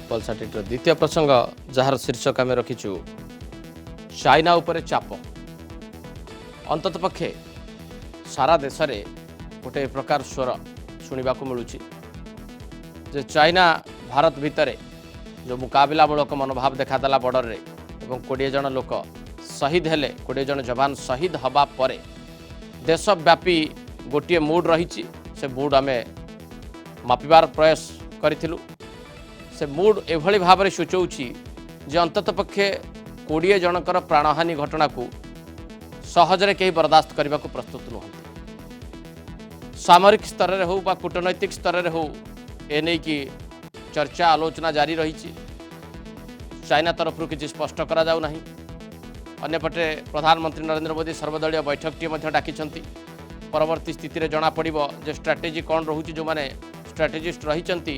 पल्साटिर द्वितीय प्रसंग जार शीर्षक आम रखीचु चाइना उपरे चाप अंतत पक्षे सारा देश में गोटे प्रकार स्वर शुणा मिलूँ जे चाइना भारत भितर जो मुकाबलामूलक मनोभाव देखादेला बॉर्डर रे एवं 20 जन लोक शहीद हेले 20 जन जवान शहीद हवा परे देशव्यापी गोटे मूड रही से मूड आम मापिबार प्रयास करूँ से मूड एभली भाव में सूचौछि जे अंतत पक्षे 20 जनकर प्राणहानि घटना को सहजरे कहीं बर्दाश्त करने को प्रस्तुत नुहति सामरिक स्तर में हो कूटनैतिक स्तर में हो एने की चर्चा आलोचना जारी रही चाइना तरफ किसी स्पष्ट करा जाऊ नहीं अन्यपटे प्रधानमंत्री नरेंद्र मोदी सर्वदलीय बैठकटी डाकी परवर्ती स्थिति में जना पड़ो जे स्ट्राटेजी कौन रोचे जो मैंने स्ट्राटेजिस्ट रही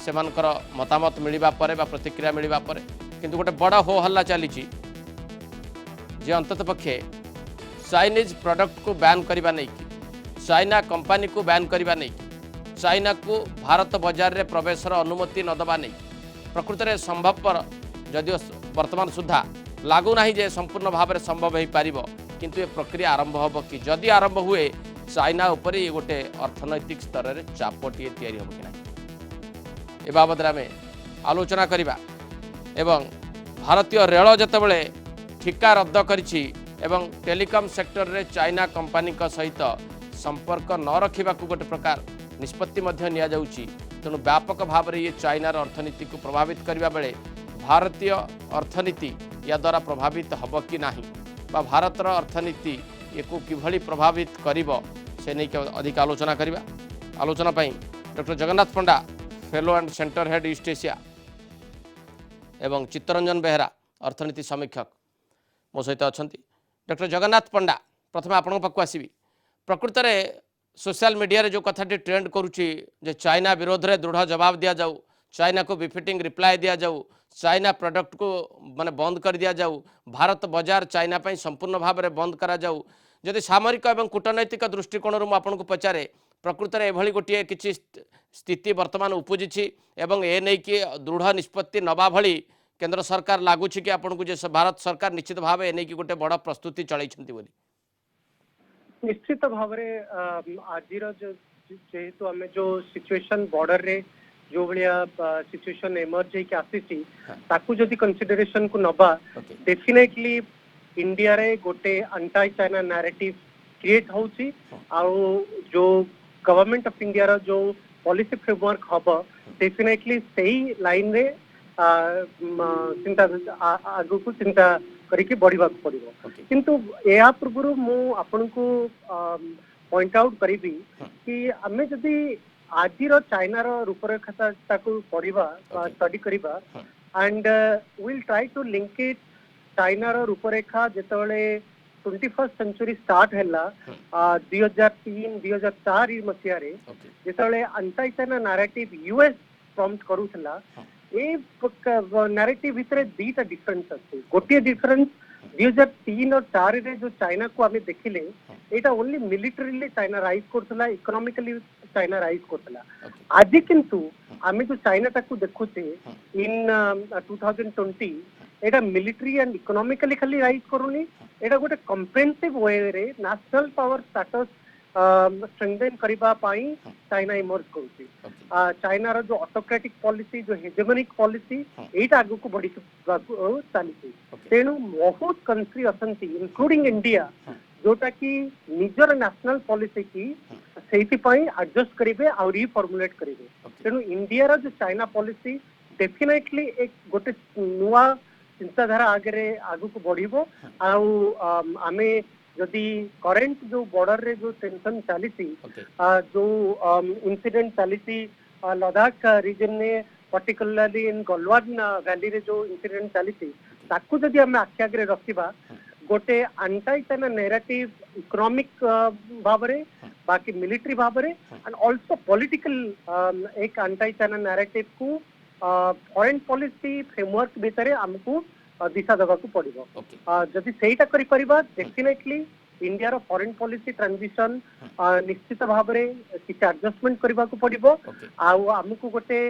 सेमानकर मतामत मिलवा पर प्रतिक्रिया मिलवा पर किंतु गोटे बड़ हो हल्ला चली जे अंतत पक्षे चाइनीज प्रोडक्ट को बैन करने नहीं चाइना कंपनी को बैन करने नहीं चाइना को भारत बजार रे प्रवेशर अनुमति नदबा नहीं प्रकृत में संभवपर जदिव वर्तमान सुधा लगुना जे संपूर्ण भाव में संभव हो पार किंतु ये प्रक्रिया आरंभ हम कि जदि आरंभ हुए चाइना उपर ये गोटे अर्थनैतिक स्तर में चापटे तैयारी हम कि ए बाबद आम आलोचना करवा एवं भारतीय रेल जितेबाला ठिका रद्द करिछि एवं टेलीकॉम सेक्टर रे चाइना कंपनी सहित संपर्क न रखा गोटे प्रकार निष्पत्ति निया जाउछि तेणु व्यापक भाव में ये चाइनार अर्थनीति को प्रभावित करने बेले भारतीय अर्थनीति या द्वारा प्रभावित हम कि नहीं बा भारतर अर्थनीति ये को किभली प्रभावित करिवो से नहीं अधिक आलोचना करवा आलोचना doctor Jagannath Panda fellow and centre head east Asia एवं चित्तरंजन बेहरा अर्थनीति समीक्षक मो सहित अच्छा डॉक्टर जगन्नाथ पंडा प्रथम आपण पाक आसवि प्रकृत में सोशल मीडिया जो कथाटी ट्रेंड करुच्ची जे चाइना विरोध में दृढ़ जवाब दि जाऊ चाइना को बिफिटिंग रिप्लाई दि जाऊ चाइना प्रोडक्ट को माने बंद कर दिया जाऊ भारत बजार चाइना पर संपूर्ण भाव में बंद करा जाऊ जदि सामरिक और कूटनैतिक दृष्टिकोण आपको पचारे प्रकृत में एभली गोटे किसी स्थिति वर्तमान उपजी एवं ए नहीं कि दृढ़ निष्पत्ति नवा भली केंद्र सरकार लगुच कि आपन को जे भारत सरकार निश्चित भाव ए नहीं कि गोटे बड़ प्रस्तुति चलैछंती बोली निश्चित भाव आज जेहेतु आम जो सिचुएशन बॉर्डर रे जो भाया सिचुएशन एमर्ज होकर आसी जदि कंसिडरेशन को नबा डेफिनेटली इंडिया रे गोटे एंटी चाइना नैरेटिव क्रिएट होउची आउ जो गवर्नमेंट ऑफ इंडिया रो जो पॉलिसी फ्रेमवर्क हबो डेफिनेटली सही लाइन रे चिंता आगु को चिंता करके बढ़िबा पड़िबो किंतु या पूर्व मु आपन को पॉइंट आउट करी कि आमे जदि आज चाइना रो रूपरेखा ताकू पढ़िबा स्टडी करिबा and will try to link it China रो रूपरेखा जेतबेले 21st सेंचुरी स्टार्ट हैला 2003-2004 मसीह रे जेतबेले anti China narrative US prompt करूथला ए नैरेटिव भितर दीटा डिफरेंस अछि गोटे डिफरेंस 2003 और 4 रे जो चाइना को आमे देखिले एटा ओनली मिलिटरीली चाइना राइज करथला इकोनॉमिकली चाइना राइज करथला आज किंतु आमे जो चाइना ताकू देखुचे इन 2020 एटा मिलिटरी एंड इकोनॉमिकली खाली राइज करूनी एटा गोटे कम्प्रेहेंसिव वे रे नेशनल पावर स्टेटस स्ट्रेंथेन करबा पाई चाइना इमर्ज करूची चाइना रो जो ऑटोक्रेटिक पॉलिसी जो हेजेमोनिक पॉलिसी एटा आगु को बढ़ी चली तेणु बहुत कंट्री असंती इंक्लूडिंग इंडिया जोटा कि निजर नेशनल पॉलिसी की सेठी पाई एडजस्ट करिवे और रिफॉर्मुलेट करिवे तेणु इंडिया रो जो चाइना पॉलिसी डेफिनेटली एक गोटे नुआ चिंताधारा आगे आगु को बढ़िबो आमे जदि करेंट जो बॉर्डर रे जो टेंशन चली जो इंसिडेंट चली लद्दाख रीजन में पर्टिकुलरली इन गलवान वैली रे जो इंसिडेंट चली ताकू जदि आमे आखि आगे रखिबा गोटे एंटी चाइना नैरेटिव इकोनॉमिक भाव रे बाकी मिलिटरी भाव रे एंड आल्सो पॉलिटिकल एक एंटी चाइना नैरेटिव को फॉरेन पॉलिसी फ्रेमवर्क भितर आमको दिशा देवा को पड़ो जदि सेटा करि परिबा डेफिनेटली इंडिया रो फॉरेन पॉलिसी ट्रांजिशन निश्चित भाव में किसी एडजस्टमेंट करने को पड़ो आमको गोटे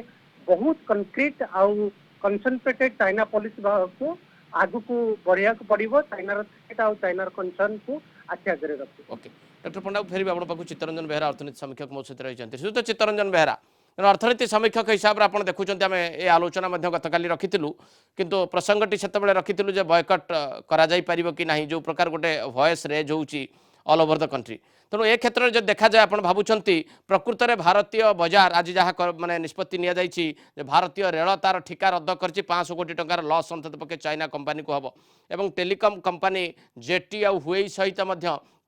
बहुत कंक्रीट आउ कनसेंट्रेटेड चाइना पॉलिसी को आगु को बढ़िया को पड़िबो चाइनार थ्रेट आ चाइनार कंसर्न को आखि आगे रखिबो। ओके डॉक्टर पंडा फेर आपण पाखु चित्तरंजन बेहरा अर्थनीति समीक्षक मो सहित रही श्रीयुत चित्तरंजन बेहरा तेणु अर्थनीति समीक्षक हिसाब से आप देखुं आम ये आलोचना गतकाली रखिलु किंतु प्रसंगटी से रखिलु जे बयकट करा जाई परिबो कि नहीं जो प्रकार गोटे वॉइस रेज होउची ऑल ओवर द कंट्री तेणु ए क्षेत्र में जब देखा जाए आप भावुंट प्रकृत में भारतीय बजार आज जहाँ माने निष्पत्ति निया जाइछि जे भारतीय रेल तार ठिका रद्द कर 500 कोटी टंकार लॉस अंतत पक्षे चाइना कंपनी को हम एवं टेलीकॉम कंपनी जेटी आ हुई सहित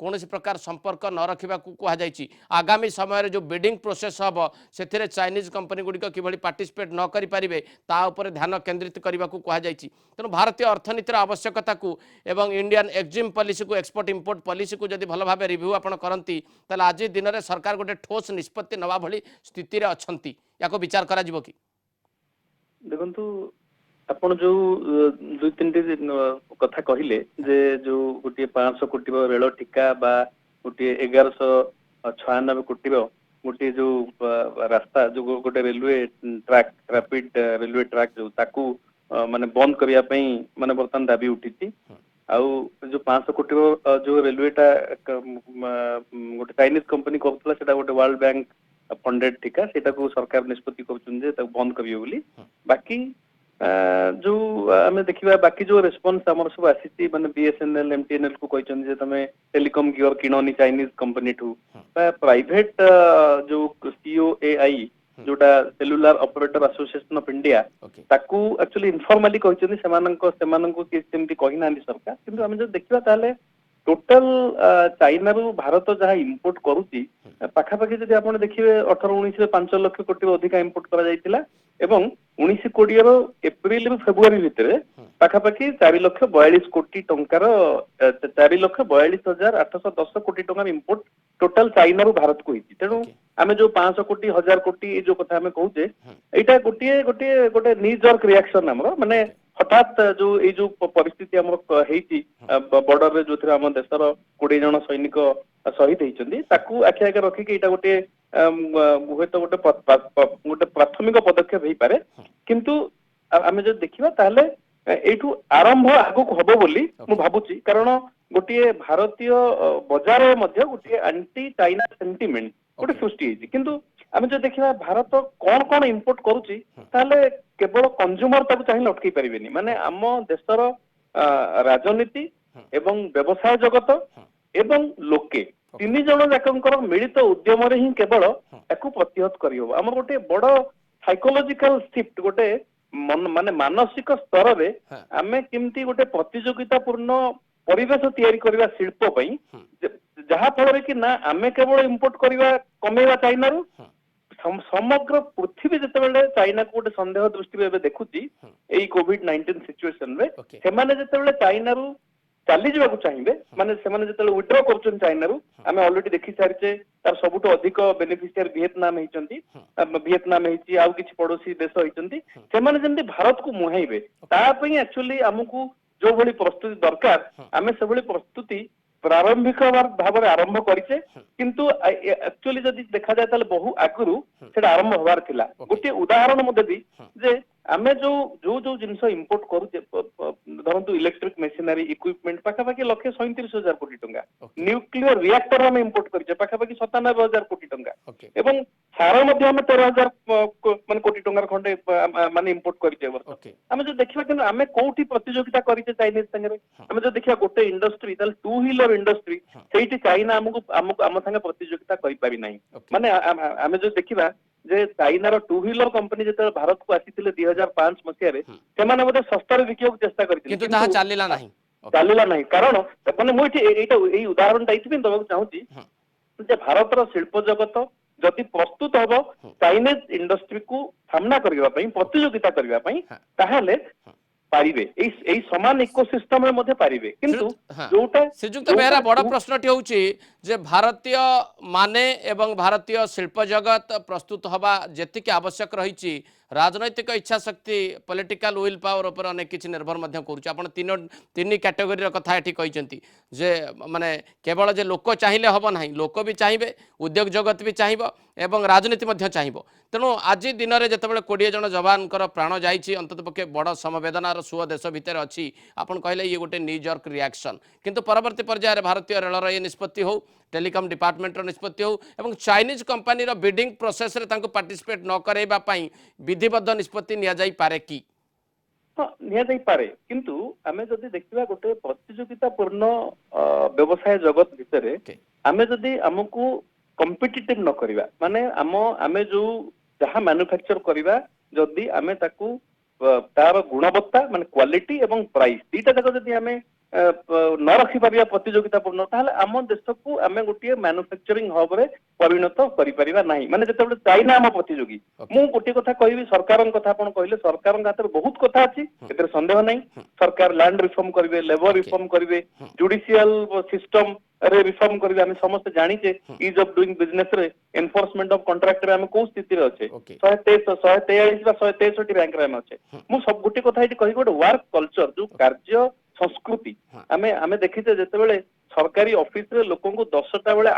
कौन प्रकार संपर्क न रखा कहुई आगामी समय जो बिडिंग प्रोसेस हम से चाइनीज कंपनी गुड़िक कि पार्टिसिपेट न करें तापर ध्यान केन्द्रित करने को कहुई तेणु भारतीय अर्थनीतिर आवश्यकता को एवं इंडियन एक्जिम पॉलिसी को एक्सपोर्ट इंपोर्ट पॉलिसी को जब भल भाव रिव्यू आपड़ करती आज दिन में सरकार गोटे ठोस निष्पत्ति नवा भली स्थिति रे अछंती याको विचार करा जिवो कि देखंतु आपण जो दुई तीन कथा कहले जे जो गोटे 500 कोटी रेल ठिका बा गोटे 1196 कोटी गोटे जो रास्ता जो गोटे railway track rapid railway track जो ताकू माने बंद करिया पई माने बर्तन दाबी उठिछि आउ जो 500 कोटी जो रेलवेटा गोटे चाइनीज कंपनी करथला सेटा गोटे वर्ल्ड बैंक फंडेड ठिका सेटा को सरकार निष्पत्ति करछन जे ताकू बंद करियो बोली बाकी जो आम देखा बाकी जो रेस्पॉन्स आमर सब आसी माने बीएसएनएल एमटीएनएल को कहछन जे तमे टेलीकॉम गियर किनोनी चाइनीज कंपनी ठू प्राइवेट जो सीओएआई जोटा cellular operator association of India ताकू एक्चुअली इनफॉर्मली कहछन सेमाननको केमती कहिना सरकार किंतु आम जो देखिबा ताले टोटल चाइना रु भारत जहाँ इंपोर्ट करुच्ची पाखापाखि जब आप देखिए 18-19 में 5 लाख कोटी अधिक इंपोर्ट करा जाइतिला एवं 1920 एप्रिल रु फेब्रुआरी भितर पाखापाखि 4,42 कोटी टंकार 4,42,810 कोटी टंकार इंपोर्ट टोटल चाइना रु भारत को होती तेणु आम जो 500 कोटी 1000 कोटी जो कथा आम कहूचे यहाँ गोटे गोटे गोटे नीजर्क रिएक्शन आमर माने हठात जो ये जो परिस्थिति आम बॉर्डर जो थे आम देशर 20 जन सैनिक शहीद होती आखि आगे रखिक गोटे हुए तो गोटे प्राथमिक पदक्षेप हो पारे किंतु आम जो देखा ताहले एठू आरंभ आगक हम बोली मु भावुची कारण गोटे भारतीय बजार मध्य गोटे एंटी चाइना सेंटिमेंट गोटे सृष्टि होती किंतु आम जो देखा भारत कौन कौन इंपोर्ट करुच्ची ताहले केवल कंज्यूमर ताको चाहिए अटकई पारिबेनी माने आम देशर राजनीति एवं व्यवसाय जगत एवं लोके तीन जन जाकर मिलित उद्यम ही केवल याकू प्रतिहत करहब आम गोटे बड़ साइकोलॉजिकल शिफ्ट गोटे माने मानसिक स्तर रे आमे केमती गोटे प्रतियोगितापूर्ण परिवेश तैयारी करबा शिल्प पई जहा फल कि ना आमे केवल इंपोर्ट करबा कमेवा चाइना रु समग्र पृथ्वी जिते चाइना को गोटे संदेह दृष्टि देखुची यही कोविड-19 सिचुएशन रे सेमाने जिते चाइना रु चली जावाक चाहिए माने सेमाने जिते विड्रॉ करछन चाइना रु आमे ऑलरेडी देखि सारिचे तार सबुठ अधिक बेनिफिशियर वियतनाम हेचंती वियतनाम हेची आउ किछि पड़ोसी देश हेचंती सेमाने जेंति भारत को मुहाइबे ता पई एक्चुअली हमकु जो भली प्रस्तुति दरकार आमे से भली प्रस्तुति प्रारंभिक भाव में आरंभ करिचे किंतु एक्चुअली जदि देखा जाए ताले बहु आगुरु सेटा आरंभ होबार थिला गोटे उदाहरण मु देबी जे आमे जो जो जो जिंस इंपोर्ट करूचे धरंतु इलेक्ट्रिक मशीनरी इक्विपमेंट पाखापाखि 1,37,000 कोटी टंका न्यूक्लियर रिएक्टर हम इंपोर्ट करिचे पाखापाखि 97,000 कोटी टंका एवं सार मध्य हम 13,000 मान कोटी टंकार खंडे माने इंपोर्ट करिचे आमे जो देखिबा कि आमे कोठी प्रतियोगिता करिचे चाइनीज संगे आमे जो देखिबा गोटे इंडस्ट्री ताल टू व्हीलर इंडस्ट्री सेठी चाइना हमकु आम संगे प्रतियोगिता करि पारि नाही माने आमे जो देखिबा जे चाइनार टू व्हीलर कंपनी जो भारत को आसी 2005 मसीह से बोधे सस्तार बिकिया चेष्टा करते चलला ना कारण मैंने मुझे उदाहरण दबाक चाहूँगी भारतर शिल्प जगत जदि प्रस्तुत हम चाइनीज इंडस्ट्री को सामना करने प्रतियोगिता करने पारिबे एई समान इकोसिस्टम में मध्ये पारिबे किंतु जोटा श्रीजुक्त बेहरा बड़ प्रश्नटी होउची जे भारतीय माने एवं भारतीय शिल्प जगत प्रस्तुत हवा जेतिक आवश्यक रहिची राजनैतिक इच्छा शक्ति पॉलिटिकल विल पावर ऊपर अनेक किछि निर्भर मध्य करूछ आपण तीन कैटेगरी कथा एठी कहचंती जे माने केवल जे लोक चाहिए हम ना लोक भी चाहिए उद्योग जगत भी चाहिए एवं राजनीति मध्य चाहिए तेणु आज दिन में जितेबाला 20 जन जवान प्राण जाइए अंतत पक्षे बड़ समवेदनार सुह देश भितर अच्छी आपन कहले ये गोटे न्यूजर्क रिएक्शन किंतु परवर्ती पर्यायर भारतीय रेलर ये निष्पत्ति हो टेलीकॉम डिपार्टमेंटर निष्पत्ति हो एवं चाइनीज कंपनी बिडिंग प्रोसेस रे तांको पार्टिसिपेट न करैबा पई विधिबद्ध निष्पत्ति निया जाई पारे कि हाँ निया पारे किंतु आमे जदि देखिबा गोटे प्रतियोगितापूर्ण व्यवसाय जगत भितर आमे जदि हमकु कॉम्पिटिटिव न करिबा माने आमे जो जहाँ मैन्युफैक्चर करिबा जदि आमे ताकू तार गुणवत्ता माने क्वालिटी एवं प्राइस दीटा जाक जदि आमे न रखी पारिबा प्रतियोगितापूर्ण ताहले आम देश को आमे गोटे मैन्युफैक्चरिंग हब रे परिणत करि परिबा नाही माने जेतेबेले चाइना आम प्रतियोगी मु गोटे कथा कहबी सरकारन कथा आपण कहले सरकारन हाथ बहुत कथा अछि एते संदेह नाही सरकार लैंड रिफॉर्म करिवे लेबर रिफॉर्म करिवे जुडिशियल सिस्टम रे रिफॉर्म करिवे आमे समस्त जानिचे इज ऑफ डूइंग बिजनेस रे एनफोर्समेंट ऑफ कॉन्ट्रैक्ट रे आमे को स्थिति रे अच्छे 143 बा 163 रैंक रे आमे अच्छे मु सब गोटे कथा एठी कहि गोटे वर्क कल्चर जो कार्य संस्कृति आमे आमे देखिते जेतेबेले सरकारी ऑफिस रे लोकों को 10टा बेले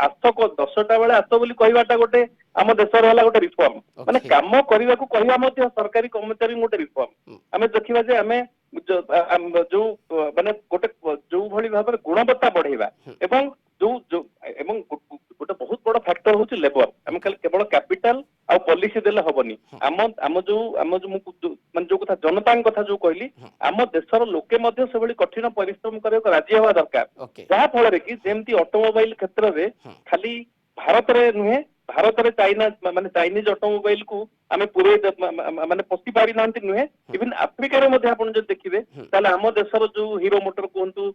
आस बोली कहवाटा गोटे आम देश रे गोटे रिफॉर्म माने काम करने को कहवा मध्य सरकारी कर्मचारी गोटे रिफॉर्म आमे देखिबा जे आमे जो माने गोटे जो भली भाव गुणवत्ता बढ़ेबा एवं जो एवं गोटे बहुत बड़ फैक्टर होची लेबर आमे केवल कैपिटल आ पॉलिसी देले हबनी आम जो माने जो कथा जनता कथा जो कहली आम देशर लोके मध्य से भली कठिन परिश्रम करके राजी हवा दरकार जहाँ फल कि जेमती ऑटोमोबाइल क्षेत्र में खाली भारत रे नुहे भारत रे चाइना माने चाइनीज ऑटोमोबाइल को आमे पूरे माने पस्ती पारि नांती नुहे इवन अफ्रीका रे मध्ये आपण जे देखिबे ताले आम देशर जो हीरो मोटर कोंतु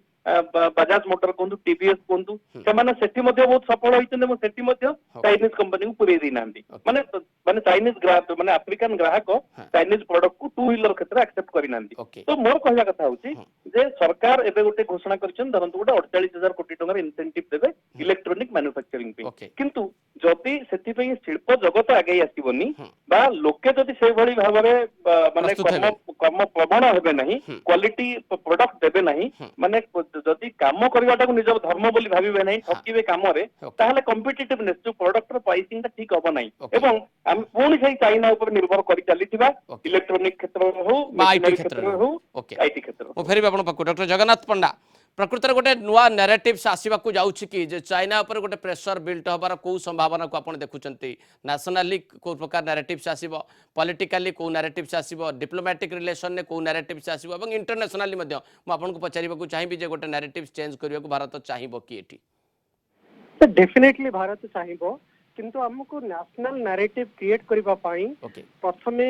बजाज मोटर कोंतु टीवीएस कोंतु से माने सेठी मध्ये बहुत सफल होइछन म सेठी मध्ये चाइनीज कंपनी को पूरे दी नांती माने माने चाइनीज ग्राहक माने अफ्रीकन ग्राहक चाइनीज प्रोडक्ट को टू व्हीलर क्षेत्र एक्सेप्ट करि नांती तो मोर कहला कथा होची जे सरकार एबे गोटे घोषणा करछन धरंतु गोटे 48,000 कोटी टंका इंसेंटिव देबे इलेक्ट्रॉनिक मैन्युफैक्चरिंग पे किंतु जदि सेठी पे शिल्प जगत आगे आसीबनी बा लोके जदि से भली भाबरे माने कर्म प्रवण हेबे नहीं क्वालिटी प्रोडक्ट देबे नहीं माने जदि काम करवाटा को निज धर्म बोली भाबिबे नहीं ठकीबे काम रे ताहले कॉम्पिटिटिवनेस जो प्रोडक्ट रो प्राइसिंग ता ठीक होबो नहीं एवं हम पूर्ण से चाइना ऊपर निर्भर करि चलीथिबा इलेक्ट्रॉनिक क्षेत्र हो आईटी क्षेत्र हो आईटी क्षेत्र ओ फेरि आपण पक्कु डॉक्टर जगन्नाथ पंडा प्रकृत गोटे नुआ नैरेटिव्स आसवाक जाऊँगी कि जे चाइना उपर गोटे प्रेसर बिल्ट हबार कौ संभावना को आप देखुंत नेशनली कौ प्रकार नैरेटिव्स आसब पॉलिटिकली कौ नैरेटिव्स आसब डिप्लोमेटिक रिलेशन में कौ नैरेटिव्स आसब और इंटरनेशनली मुझे पचार चाहिए जे गोटे नैरेटिव्स चेंज करने को भारत चाहिए कि ये डेफिनेटली भारत चाहिए किंतु हमको नेशनल नैरेटिव क्रिएट करबा पाई प्रथमे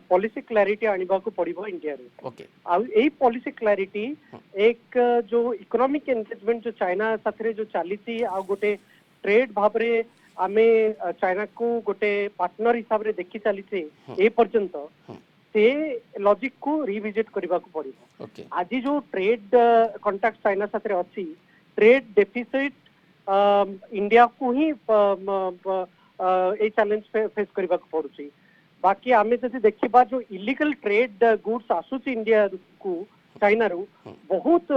पॉलिसी क्लैरिटी आनिबा को पड़िबो इंडिया रे आ एई पॉलिसी क्लैरिटी एक जो इकोनॉमिक एंगेजमेंट जो चाइना साथरे जो चलीची आ गोटे ट्रेड भाबरे आमे चाइना को गोटे पार्टनर हिसाब रे देखि चलीचे ए पर्यंत से लॉजिक को रिविजिट करबा को पड़िबो आज जो ट्रेड कांटेक्ट चाइना साथरे अछि ट्रेड डेफिसिट इंडिया को ही चैलेंज फेस करने को पड़ुची बाकी आमे जदि देखिबा जो इलीगल ट्रेड गुड्स आसुची इंडिया को चाइना रू बहुत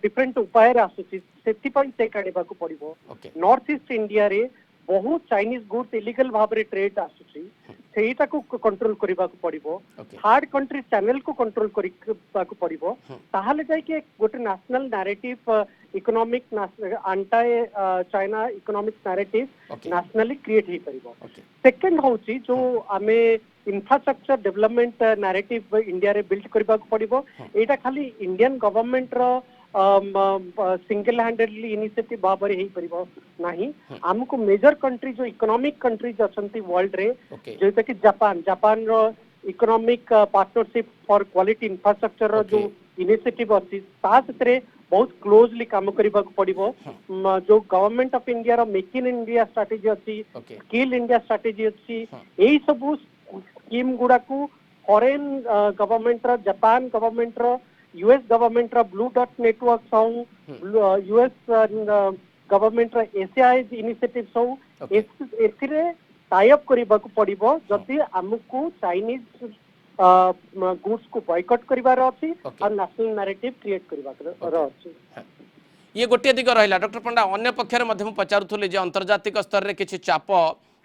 डिफरेंट उपाय रे आसुची सेति पई से काढिबा को पड़िबो नॉर्थ ईस्ट इंडिया रे बहुत चाइनीज गुड्स इलीगल भाव रे ट्रेड आसुची सेटा को कंट्रोल करबा को पड़िबो थर्ड कंट्री चैनल को कंट्रोल करबा को पड़िबो ताहाले जाय कि गोटे national narrative economic anti China economic narrative nationally create ही परिबो सेकंड होची जो आमे इंफ्रास्ट्रक्चर डेवलपमेंट नैरेटिव इंडिया रे बिल्ड करबा को पड़िबो एटा खाली इंडियन गवर्नमेंट रो सिंगल हैंडेडली इनिशिएटिव भाबरे ही परिबो नाही हमको मेजर कंट्री जो इकोनॉमिक कंट्रीज अछंती वर्ल्ड रे जैसे कि जापान रो economic partnership for quality infrastructure रो जो इनिशिएटिव अछि तासरे बहुत क्लोजली काम करबा को पड़िबो जो गवर्नमेंट ऑफ इंडिया रो मेक इन इंडिया स्ट्रेटजी अछि स्किल इंडिया स्ट्रेटजी अछि एई सब स्कीम गुडा को फॉरेन गवर्नमेंट रो जापान गवर्नमेंट रो यूएस गवर्नमेंट रो ब्लू डॉट नेटवर्क सौ यूएस गवर्नमेंट रो एसीआई इनिशिएटिव सौ एथिरे टाई अप करबाकू पड़िबो जदि हमकू चाइनीज गुड्स को बॉयकॉट करिवार अछि और नेशनल नैरेटिव क्रिएट करिवार अछि। ये गोटे दिग रहा डॉक्टर पंडा अन्य पक्षर मध्य पचारुली अंतर्जातिक स्तर में किसी चाप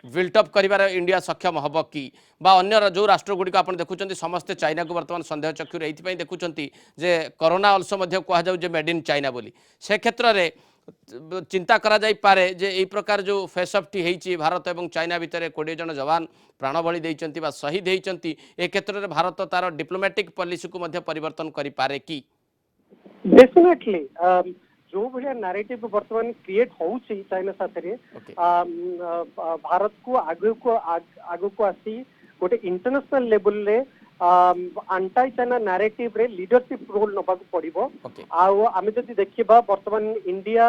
बिल्टअप कर इंडिया सक्षम हम कि अन्य जो राष्ट्रगुड़िक आप देखुं समस्ते चाइना को बर्तमान सन्देह चक्षु ये देखुं जे कोरोना अल्सो कहुए मेड इन चाइना बोली से क्षेत्र में चिंता करा जाई पारे जे यही प्रकार जो फेसअपटी होती भारत और चाइना भितर 20 जन जवान प्राण बलि देइचंती बा शहीद होती ए क्षेत्र में भारत तार डिप्लोमेटिक पॉलिसी को मध्य परिवर्तन करि पारे कि डेफिनेटली जो भाया नैरेटिव वर्तमान क्रिएट होउची चाइना साथरे भारत को आगु को आसी गोटे इंटरनेशनल लेवल रे एंटी चाइना नैरेटिव रे लीडरशिप रोल नबा को पड़िबो आउ आमे जदि देखिबा वर्तमान इंडिया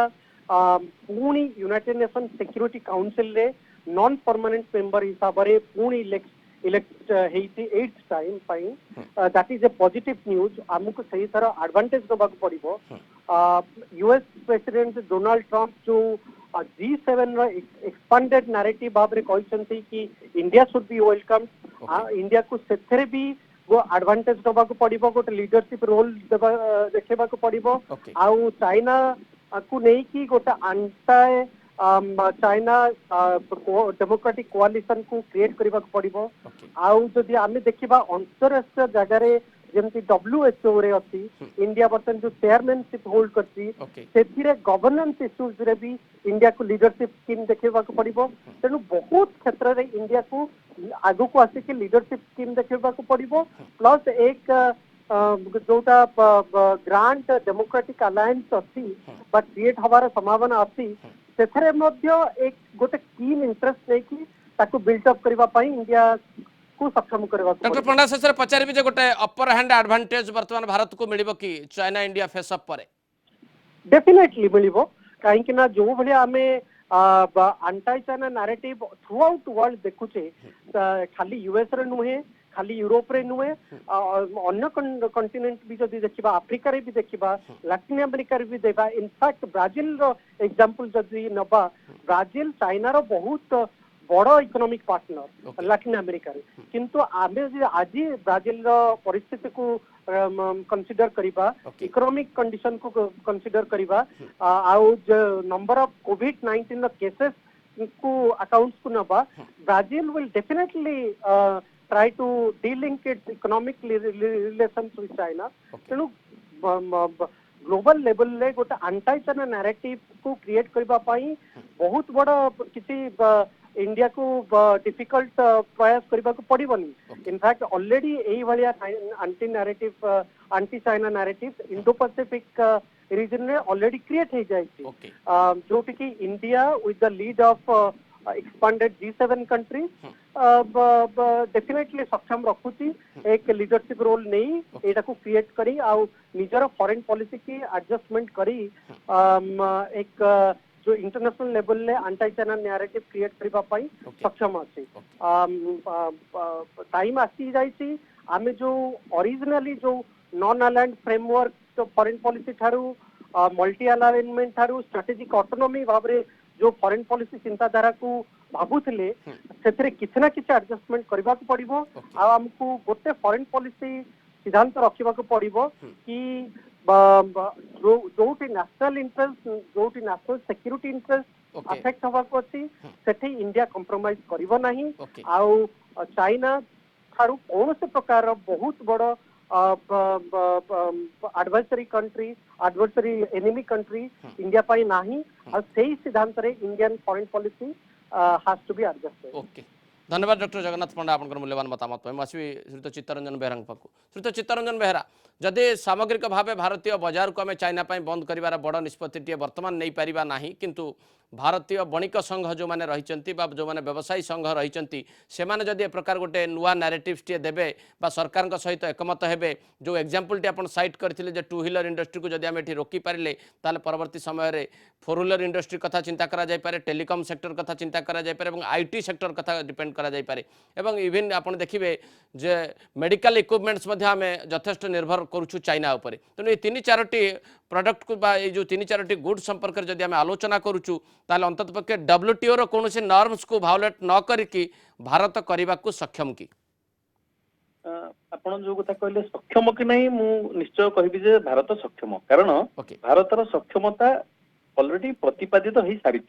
पुणी यूनाइटेड नेशन सिक्योरिटी काउंसिल रे नॉन परमानेंट मेंबर हिसाब रे पुणी इलेक्ट हेiti 8th टाइम पाई that is a positive news हमको सही तरह एडवांटेज नबा को पड़िबो यूएस प्रेसिडेंट डोनाल्ड ट्रंप जो G7 रो एक्सपांडेड नैरेटिव भाबरे कहछंती कि India should be welcome India को सेथरे भी वो एडवांटेज नबा को पड़िबो गोटे लीडरशिप रोल देखेबा को पड़िबो आउ चाइना को नहीं कि गोटे एंटी चाइना डेमोक्रेटिक कोआलिशन को क्रिएट करबा को पड़िबो आउ जदि आमे देखिबा अंतरराष्ट्रीय जगह रे जेमती WHO रे अछि इंडिया बर्तन जो चेयरमैनशिप होल्ड करछि सेथिरे गवर्नेंस इश्यूज रे भी इंडिया को लीडरशिप स्कीम देखेबा को पड़िबो तेनु बहुत क्षेत्र रे इंडिया को आगु को आसी के लीडरशिप स्कीम देखेबा को पड़िबो प्लस एक जोटा ग्रांट डेमोक्रेटिक अलायंस अछि बट क्रिएट हवार संभावना अछि सेथरे मध्य एक गोटे कीन इंटरेस्ट नै कि ताको बिल्ड अप करबा पई इंडिया को सक्षम करबा डॉक्टर पंडा शेष पचारि जे गोटे अपर हैंड एडवांटेज वर्तमान भारत को मिलिबो कि चाइना इंडिया फेस अप परे डेफिनेटली मिलिबो काहे कि ना जो भले आमे anti China narrative throughout world देखुचे खाली यूएस रे नुहे खाली यूरोप रे नुहे अन्य कंटिनेंट भी जदि देखिबा अफ्रीका रे भी देखिबा लैटिन अमेरिका रे भी देखबा इनफैक्ट ब्राजील रो एग्जांपल जदि नबा ब्राजील चाइना रो बहुत बड़ इकोनॉमिक पार्टनर लैटिन अमेरिका रे किंतु आमे आज ब्राजील रो परिस्थिति को कंसीडर करिबा इकोनॉमिक कंडीशन को कंसीडर करिबा आउ नंबर ऑफ कोविड-19 रो केसेस को अकाउंट्स को नबा Brazil will definitely try to de-link its economic relations with China तेणु ग्लोबल लेवल ले गोटे एंटी चाइना नैरेटिव को क्रिएट करबा पाई बहुत बड़ा किसी इंडिया को डिफिकल्ट प्रयास करबा को पड़िबनी इनफैक्ट ऑलरेडी एही भलिया anti narrative anti China narrative Indo Pacific region में ऑलरेडी क्रिएट हो जाई जो कि India with the lead of expanded G7 countries definitely सक्षम रखुची एक लीडरशिप रोल नहीं एटा को क्रिएट करी आ निजर फॉरेन पॉलिसी की एडजस्टमेंट करी एक जो इंटरनेशनल लेवल ले एंटी चाइना नैरेटिव क्रिएट करबा पई सक्षम अछि टाइम आसी जाईची आमे जो ओरिजिनली जो नॉन अलाइंड फ्रेमवर्क तो फॉरेन पॉलिसी थारू मल्टी अलाइनमेंट थारू स्ट्रेटेजिक ऑटोनॉमी भाबरे जो फॉरेन पॉलिसी चिंताधारा को भाबुथिले सेथरे किछ ना किछ एडजस्टमेंट करबा को पड़िबो आ हमकु गोटे फॉरेन पॉलिसी सिद्धांत रखिबा को पड़िबो कि जोटी नेशनल इंटरेस्ट जोटी नेशनल सिक्योरिटी इंटरेस्ट अफेक्ट हवा को अछि सेठी इंडिया कंप्रोमाइज करिवो नाही आउ चाइना थारू कोनसे प्रकार बहुत बड़ adversary country adversary enemy country India पाई नाही और सही सिद्धांत रे Indian foreign policy has to be adjusted okay धन्यवाद डॉक्टर जगन्नाथ पंडा आपन मूल्यवान मतामत पे आसबी श्रीयुत चित्तरंजन बेहरा पाखु श्रीयुत चित्तरंजन बेहरा जदि सामग्रिक भाव भारतीय बजार को आम चाइना बंद कर बड़ निष्पत्ति वर्तमान नहीं पारिबा नाही किंतु भारतीय बणिक संघ जो मैंने रही जो मैंने व्यवसायी संघ रही से जदि ए प्रकार गोटे नुआ नारेटिव्स टे देबे बा सरकार सहित एकमत हेबे जो एग्जांपल टी आपण साइट करथिले जे टू व्हीलर इंडस्ट्री को जदि आम एठी रोकी पारिले ताले परवर्ती समय रे फोर व्हीलर इंडस्ट्री कथा चिंता करा जाय पारे टेलीकॉम सेक्टर कथा चिंता करा जाय पारे एवं आईटी सेक्टर कथा डिपेंड करा जाय पारे एवं इवन आपण देखिबे जे मेडिकल इक्विपमेंट्स मध्ये आम यथेष्ट निर्भर करूँ चाइना उपरे तेणु ये 3-4टी प्रडक्ट को बा ये जो 3-4टी गुड संपर्क में जदि आम आलोचना करूँ ताले अंतत पक्षे WTO रो कौन से नॉर्म्स को भायोलेट न करिकी भारत करने को सक्षम कि आपण जो कथा कहले सक्षम कि नहीं मु निश्चय कहबी जे भारत सक्षम कारण ओके भारतर सक्षमता ऑलरेडी प्रतिपादित हो सारी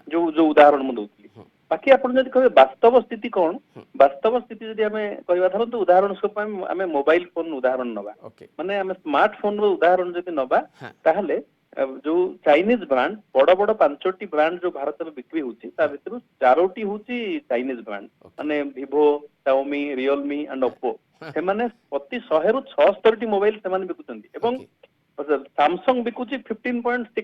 जो जो उदाहरण मु दउतली बाकी आपण जदि कहे वास्तव स्थिति कौन वास्तव स्थिति जदि हमें कहबा धरन उदाहरण स्वरूप हमें मोबाइल फोन उदाहरण नबा ओके माने हमें स्मार्टफोन रो उदाहरण जदि नबा ताहले जो चाइनीज ब्रांड बड़ बड़ 5टी ब्रांड जो भारत में बिक्री होची ता भितर 4टी होची चाइनीज ब्रांड माने Vivo Xiaomi Realme and Oppo से माने प्रति 100 रु 76टी मोबाइल से माने बिकुचंदी एवं Samsung बिकुची 15.6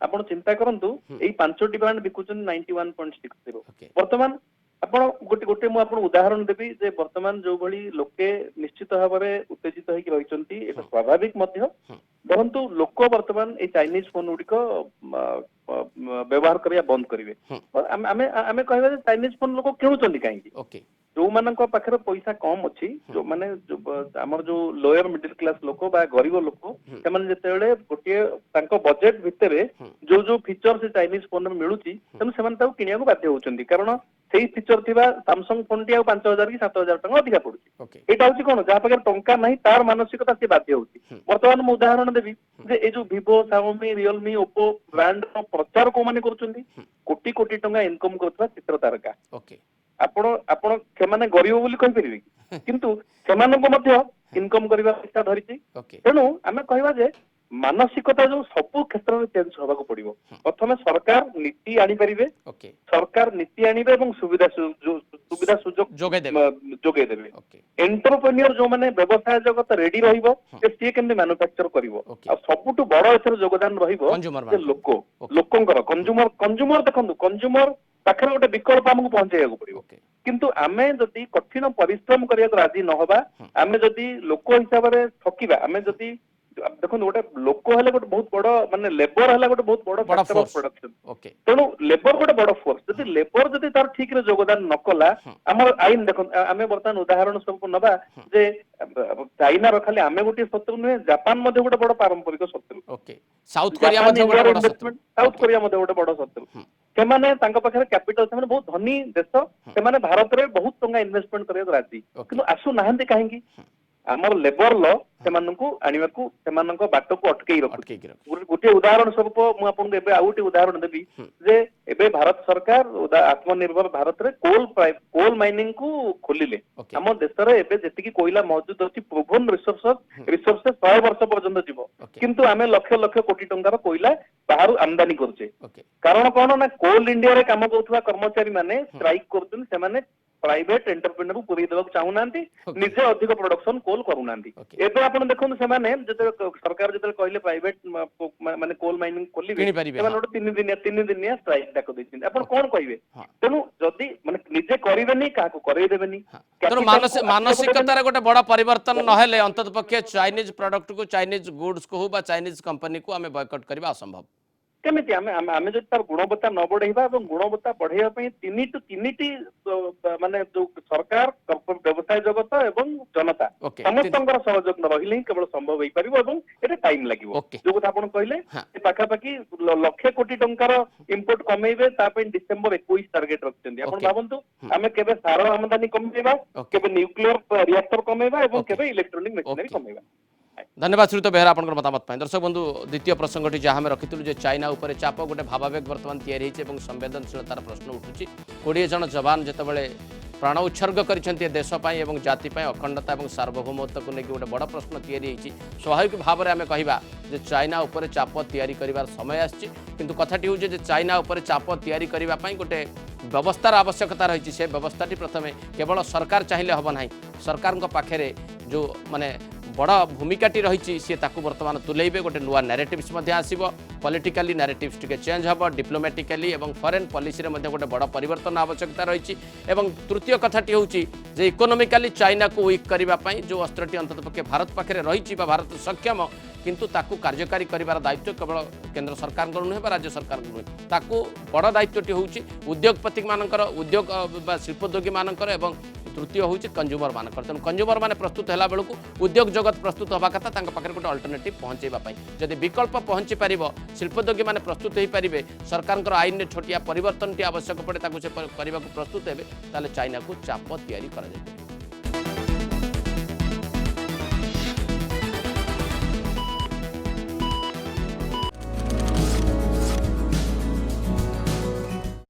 आपण चिंता करंतु एई 5टी ब्रांड बिकुचन 91.60 वर्तमान आपण गोटे गोटे मु आपण उदाहरण देबी जे वर्तमान जो भली लोके निश्चित भाबरे उत्तेजित होई रहिचंती एटा स्वाभाविक मध्य परंतु लोक वर्तमान ए चाइनीज फोन गुड़िक व्यवहार करिया बंद करिवे आमे आमे कहबा जे चाइनीज फोन लोक किणुचंदी काहेकि ओके जो मानक पाखरे पैसा कम अछि जो माने हमर जो लोअर मिडिल क्लास लोक बा गरीब लोक से माने जतेबेले गोटे तांको बजेट भितरे जो जो फीचर से चाइनीज फोन में मिलुची तनु से माने ताऊ किनिया को बाध्य होचंदी कारण सेही फीचर थिबा Samsung फोन टी 5000 कि 7000 टका अधिका पड़ुची एटा होची कोन जा पाखरे टंका नाही तार मानसिकता से बाध्य होची वर्तमान मु उदाहरण देबी जे ए जो Vivo Xiaomi Realme Oppo brand रो प्रचार को माने करूचंदी कोटी कोटी टंका इनकम करथवा चित्र तारका ओके आपण आपण सेमाने गरीब बोली कहि परिबे किंतु सेमानको मध्य इनकम करिबा इच्छा धरिची तेणु आमे कहबा जे मानसिकता जो सब क्षेत्र में चेंज होबा को पड़िबो प्रथमे सरकार नीति आनी परिबे सरकार नीति आनीबे एवं सुविधा सुजोग जोगे देबे एंटरप्रेन्योर जो माने व्यवसाय जगत रेडी रहिबो जे सी केमने मैन्युफैक्चर करिवो आ सबटु बड़ एथर योगदान रहिबो जे लोकंकर कंज्यूमर देखंतु कंज्यूमर पाखरे गोटे विकल्प हमको पहुंचाइବାକୁ पड़िबो किंतु आमे जदि कठिन परिश्रम करिया राजी न होबा आमे जदि लोक हिसाब रे ठकिबा आमे जदि देखो गोटे लोक हेले गोटे बहुत बड़ माने लेबर हेला गोटे बहुत बड़ फैक्टर ऑफ प्रोडक्शन तेणु लेबर गोटे बड़ फोर्स जदि लेबर जदि तार ठीक रे योगदान न कला हमर आईन देखो आमे वर्तमान उदाहरण सब नबा जे चाइना रो खाली आमे गोटे शत्रु नुहे जापान मध्ये गोटे बड़ पारंपरिक शत्रु साउथ कोरिया मध्ये गोटे बड़ शत्रु साउथ कोरिया मध्ये गोटे बड़ शत्रु सेमाने तांको पाखरे कैपिटल सेमाने बहुत धनी देश सेमाने भारत रे बहुत टंका इन्वेस्टमेंट करिया राजी किंतु आसु नाहंती काहेकि आमर लेबर लो सेमानकु आनिबाकु सेमानक बाटको अटकेई रखुची गोटे उदाहरण स्वरूप मु आपन एबे आउटी उदाहरण देबी जे एबे भारत सरकार आत्मनिर्भर भारत रे कोल माइनिंग को खोलिले हम देश रे एबे जेतिकी कोइला मौजूद अछि प्रूवन रिसोर्सेस 100 वर्ष पर्यंत जीवो किंतु आमे लक्ष लक्ष कोटी टंकार कोइला बाहर आमदानी करछे कारण कोन ना कोल इंडिया रे काम करथुवा कर्मचारी माने स्ट्राइक करथुन से माने प्राइवेट एंटरप्रेन्योर को पुरी देबक चाहुनांती निजे अधिक प्रोडक्शन कोल करूनांती एबे आपण देखन से माने जते सरकार जते कहले प्राइवेट माने कोल माइनिंग खोलिबे से माने 3 दिनिया स्ट्राइक डाक दैछिन आपण कोन कहिबे तेनु जदी माने निजे करिबेनी काको करइ देबेनी तेनु मानसिकता रे गोटे बडा परिवर्तन न हेले अंतत पक्षे चाइनीज प्रोडक्ट को चाइनीज गुड्स को बा चाइनीज कंपनी को हमें बॉयकॉट करबा असंभव केमिति आमे जदि तार गुणवत्ता न बढ़ेबा एवं गुणवत्ता बढ़ेबा पई तीनिटी माने जो सरकार व्यवसाय जगत एवं जनता समस्तंकर सहयोग न रहिले केवल संभव होई परिबो एवं एटा टाइम लागिवो जो कथा आपण कहले पाखा पाखी लाख कोटी टंकार इंपोर्ट कमेइबे ता पई डिसेंबर 21 टारगेट रखचंदी आपण भाबंतु आमे केबे सार आमदानी कमेइबा केबे न्यूक्लियर रिएक्टर कमेइबा एवं केबे इलेक्ट्रॉनिक मशीनरी कमेइबा धन्यवाद श्रीयुत बेहरा आपंकर मतामत दर्शक बंधु द्वितीय प्रसंगटी जहाँ आम रखिलु जे चाइना उपर चाप गोटे भावावेग बर्तमान तैयारी होती संवेदनशीलतार प्रश्न उठुची 20 जन जवान जितेबाला प्राण उत्सर्ग करछन्ती देशपाई एवं जातिपाई अखंडता और सार्वभौमत्व को लेकिन गोटे बड़ प्रश्न तैयारी स्वाभाविक भाव में आम कहवा चाइना उपर चाप तैयारी कर समय आसी किंतु कथाटी हूँ चाइना उपर चाप तैयारी करने गोटे व्यवस्थार आवश्यकता रही से व्यवस्थाटी प्रथम केवल सरकार चाहिए हम ना सरकार पाखे जो माने बड़ भूमिकाटी रही सी बर्तमान तुलेबे गोटे नुआ नारेटिव्स आसब पॉलिटिकली नारेटिव्स टिके चेंज हम डिप्लोमेटिकली और फॉरेन पॉलिसी रे गोटे बड़ परिवर्तन आवश्यकता रही तृतीय कथाटी हूँ जे इकोनोमिकली चाइना को वीक करने जो अस्त्रटी अंतत पक्षे भारत पाखे रही भारत सक्षम किंतु ताकू कार्यकारी करिवार दायित्व केवल केंद्र सरकार नुहे राज्य सरकार नुहे ताकू बड़ दायित्वटी हूँ उद्योगपति मानकर उद्योग शिल्पोद्योगी मानकर एवं तृतीय हूँ कंज्यूमर मान तेणु कंज्यूमर मैंने प्रस्तुत है बेलू उद्योग जगत प्रस्तुत हवा कथा पाखे गोटे अल्टरनेटिव पहुँचेवाई जदि विकल्प पहुँची पार शिल्पोद्योगी मैंने प्रस्तुत हो पारे सरकार आईन में छोटिया परिवर्तन टी आवश्यक पड़े से करने को प्रस्तुत हे चाइना को चाप या।